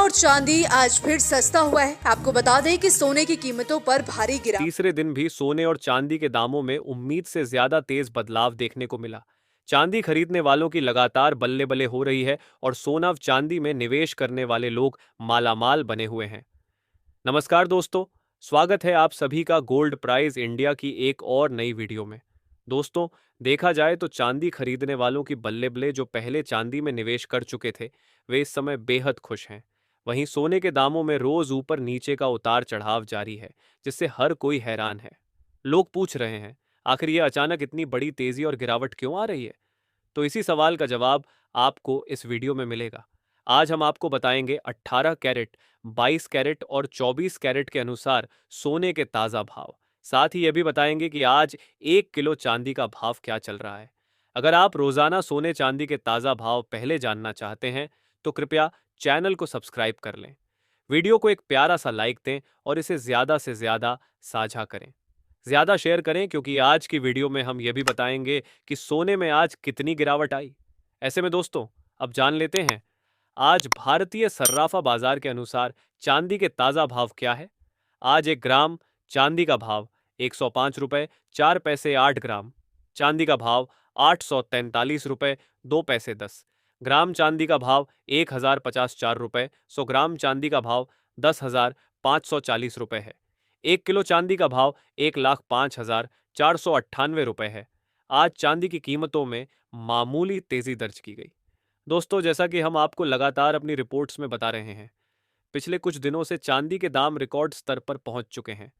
और चांदी आज फिर सस्ता हुआ है। आपको बता दें कि सोने की कीमतों पर भारी गिरावट। तीसरे दिन भी सोने और चांदी के दामों में उम्मीद से ज्यादा तेज बदलाव देखने को मिला। चांदी खरीदने वालों की लगातार बल्ले बल्ले हो रही है और सोना चांदी में निवेश करने वाले लोग मालामाल बने हुए हैं। नमस्कार दोस्तों, स्वागत है आप सभी का गोल्ड प्राइज इंडिया की एक और नई वीडियो में। दोस्तों, देखा जाए तो चांदी खरीदने वालों की बल्ले बल्ले जो पहले चांदी में निवेश कर चुके थे, वे इस समय बेहद खुश हैं। वहीं सोने के दामों में रोज ऊपर नीचे का उतार चढ़ाव जारी है, जिससे हर कोई हैरान है। लोग पूछ रहे हैं, आखिर यह अचानक इतनी बड़ी तेजी और गिरावट क्यों आ रही है? तो इसी सवाल का जवाब आपको इस वीडियो में मिलेगा। आज हम आपको बताएंगे 18 कैरेट, 22 कैरेट और 24 कैरेट के अनुसार सोने के ताज़ा भाव। साथ ही यह भी बताएंगे कि आज 1 किलो चांदी का भाव क्या चल रहा है। अगर आप रोजाना सोने चांदी के ताज़ा भाव पहले जानना चाहते हैं, तो कृपया चैनल को सब्सक्राइब कर लें। वीडियो को एक प्यारा सा लाइक दें और इसे ज़्यादा से ज़्यादा साझा करें। ज़्यादा शेयर करें, क्योंकि आज की वीडियो में हम यह भी बताएंगे कि सोने में आज कितनी गिरावट आई। ऐसे में दोस्तों, अब जान लेते हैं आज भारतीय सर्राफा बाजार के अनुसार चांदी के ताज़ा भाव क्या है। आज 1 ग्राम चांदी का भाव 105 रुपये 4 पैसे 8 ग्राम। चांदी का भाव 843 रुपये 2 पैसे 10 ग्राम। चांदी का भाव 1054 रुपये 100 ग्राम। चांदी का भाव 10,540 रुपये है। 1 किलो चांदी का भाव 1,05,498 रुपये है। आज चांदी की कीमतों में मामूली तेजी दर्ज की गई। दोस्तों, जैसा कि हम आपको लगातार अपनी रिपोर्ट्स में बता रहे हैं, पिछले कुछ दिनों से चांदी के दाम रिकॉर्ड स्तर पर पहुंच चुके हैं।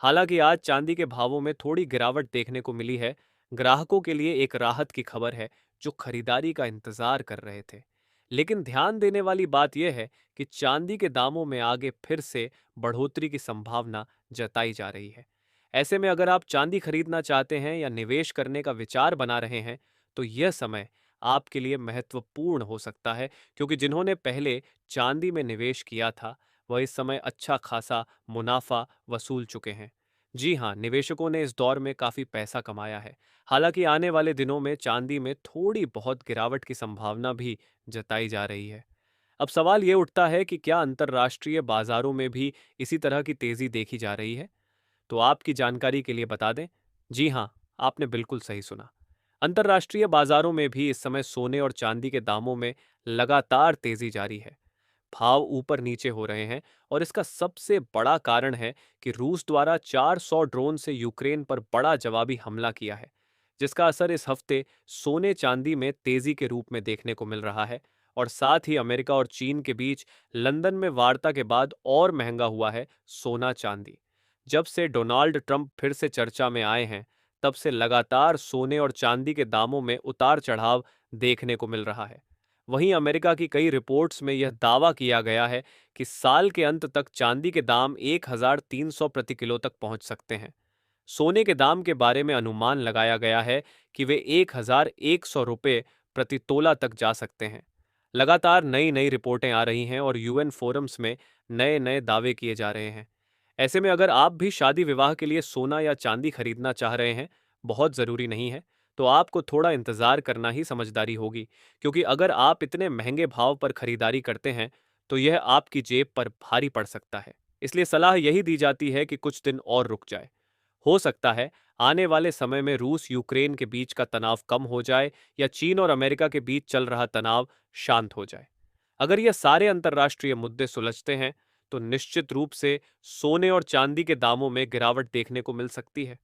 हालांकि आज चांदी के भावों में थोड़ी गिरावट देखने को मिली है। ग्राहकों के लिए एक राहत की खबर है, जो खरीदारी का इंतजार कर रहे थे। लेकिन ध्यान देने वाली बात यह है कि चांदी के दामों में आगे फिर से बढ़ोतरी की संभावना जताई जा रही है। ऐसे में अगर आप चांदी खरीदना चाहते हैं या निवेश करने का विचार बना रहे हैं, तो यह समय आपके लिए महत्वपूर्ण हो सकता है, क्योंकि जिन्होंने पहले चांदी में निवेश किया था, वह इस समय अच्छा खासा मुनाफा वसूल चुके हैं। जी हाँ, निवेशकों ने इस दौर में काफी पैसा कमाया है। हालांकि आने वाले दिनों में चांदी में थोड़ी बहुत गिरावट की संभावना भी जताई जा रही है। अब सवाल ये उठता है कि क्या अंतर्राष्ट्रीय बाजारों में भी इसी तरह की तेजी देखी जा रही है? तो आपकी जानकारी के लिए बता दें, जी हाँ, आपने बिल्कुल सही सुना। अंतर्राष्ट्रीय बाजारों में भी इस समय सोने और चांदी के दामों में लगातार तेजी जारी है। भाव ऊपर नीचे हो रहे हैं और इसका सबसे बड़ा कारण है कि रूस द्वारा 400 ड्रोन से यूक्रेन पर बड़ा जवाबी हमला किया है, जिसका असर इस हफ्ते सोने चांदी में तेजी के रूप में देखने को मिल रहा है। और साथ ही अमेरिका और चीन के बीच लंदन में वार्ता के बाद और महंगा हुआ है सोना चांदी। जब से डोनाल्ड ट्रंप फिर से चर्चा में आए हैं, तब से लगातार सोने और चांदी के दामों में उतार चढ़ाव देखने को मिल रहा है। वहीं अमेरिका की कई रिपोर्ट्स में यह दावा किया गया है कि साल के अंत तक चांदी के दाम 1,300 प्रति किलो तक पहुंच सकते हैं। सोने के दाम के बारे में अनुमान लगाया गया है कि वे 1,100 रुपये प्रति तोला तक जा सकते हैं। लगातार नई नई रिपोर्टें आ रही हैं और यूएन फोरम्स में नए नए दावे किए जा रहे हैं। ऐसे में अगर आप भी शादी विवाह के लिए सोना या चांदी खरीदना चाह रहे हैं, बहुत ज़रूरी नहीं है, तो आपको थोड़ा इंतज़ार करना ही समझदारी होगी। क्योंकि अगर आप इतने महंगे भाव पर खरीदारी करते हैं, तो यह आपकी जेब पर भारी पड़ सकता है। इसलिए सलाह यही दी जाती है कि कुछ दिन और रुक जाए। हो सकता है आने वाले समय में रूस यूक्रेन के बीच का तनाव कम हो जाए या चीन और अमेरिका के बीच चल रहा तनाव शांत हो जाए। अगर ये सारे अंतर्राष्ट्रीय मुद्दे सुलझते हैं, तो निश्चित रूप से सोने और चांदी के दामों में गिरावट देखने को मिल सकती है।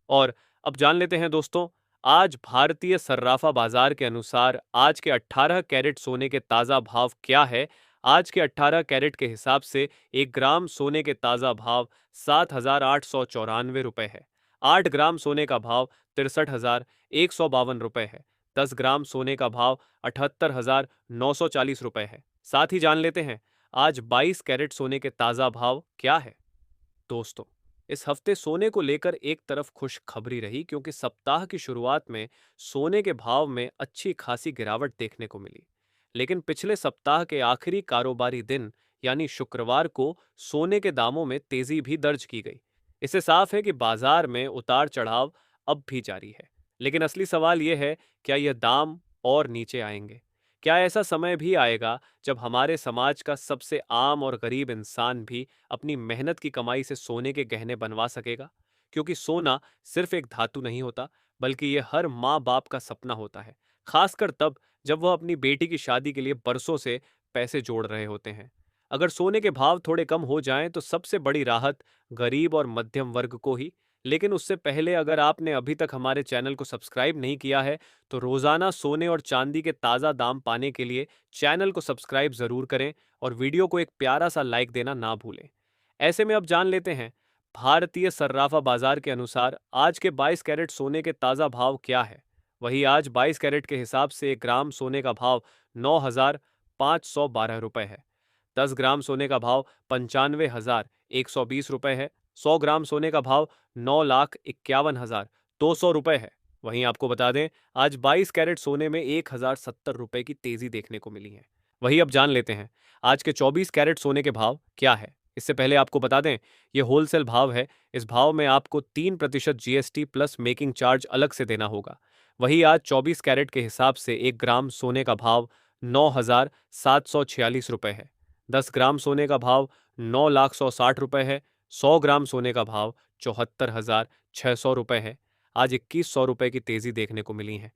और अब जान लेते हैं दोस्तों, आज भारतीय सर्राफा बाजार के अनुसार आज के 18 कैरेट सोने के ताज़ा भाव क्या है। आज के 18 कैरेट के हिसाब से 1 ग्राम सोने के ताज़ा भाव 7,894 रुपये है। 8 ग्राम सोने का भाव 63,152 रुपये है। 10 ग्राम सोने का भाव 78,940 रुपये है। साथ ही जान लेते हैं आज 22 कैरेट सोने के ताज़ा भाव क्या है। दोस्तों, इस हफ्ते सोने को लेकर एक तरफ खुशखबरी रही, क्योंकि सप्ताह की शुरुआत में सोने के भाव में अच्छी खासी गिरावट देखने को मिली। लेकिन पिछले सप्ताह के आखिरी कारोबारी दिन यानी शुक्रवार को सोने के दामों में तेजी भी दर्ज की गई। इससे साफ है कि बाजार में उतार चढ़ाव अब भी जारी है। लेकिन असली सवाल यह है, क्या यह दाम और नीचे आएंगे? क्या ऐसा समय भी आएगा जब हमारे समाज का सबसे आम और गरीब इंसान भी अपनी मेहनत की कमाई से सोने के गहने बनवा सकेगा? क्योंकि सोना सिर्फ एक धातु नहीं होता, बल्कि ये हर माँ बाप का सपना होता है, खासकर तब जब वह अपनी बेटी की शादी के लिए बरसों से पैसे जोड़ रहे होते हैं। अगर सोने के भाव थोड़े कम हो जाएं तो सबसे बड़ी राहत गरीब और मध्यम वर्ग को ही। लेकिन उससे पहले अगर आपने अभी तक हमारे चैनल को सब्सक्राइब नहीं किया है तो रोजाना सोने और चांदी के ताज़ा दाम पाने के लिए चैनल को सब्सक्राइब जरूर करें और वीडियो को एक प्यारा सा लाइक देना ना भूलें। ऐसे में अब जान लेते हैं भारतीय सर्राफा बाजार के अनुसार आज के 22 कैरेट सोने के ताज़ा भाव क्या है। वही आज 22 कैरेट के हिसाब से 1 ग्राम सोने का भाव 9,512 रुपये है। 10 ग्राम सोने का भाव 95,120 रुपये है। 100 ग्राम सोने का भाव 9,51,200 रुपये है। वहीं आपको बता दें आज 22 कैरेट सोने में 1,070 रुपये की तेजी देखने को मिली है। वही अब जान लेते हैं आज के 24 कैरेट सोने के भाव क्या है। इससे पहले आपको बता दें ये होलसेल भाव है। इस भाव में आपको 3% जीएसटी प्लस मेकिंग चार्ज अलग से देना होगा। वही आज 24 कैरेट के हिसाब से 1 ग्राम सोने का भाव 9,746 रुपये है। 10 ग्राम सोने का भाव 9,60,000 रुपये है। 100 ग्राम सोने का भाव 74,600 रुपये है। आज 2,100 रुपये की तेजी देखने को मिली है।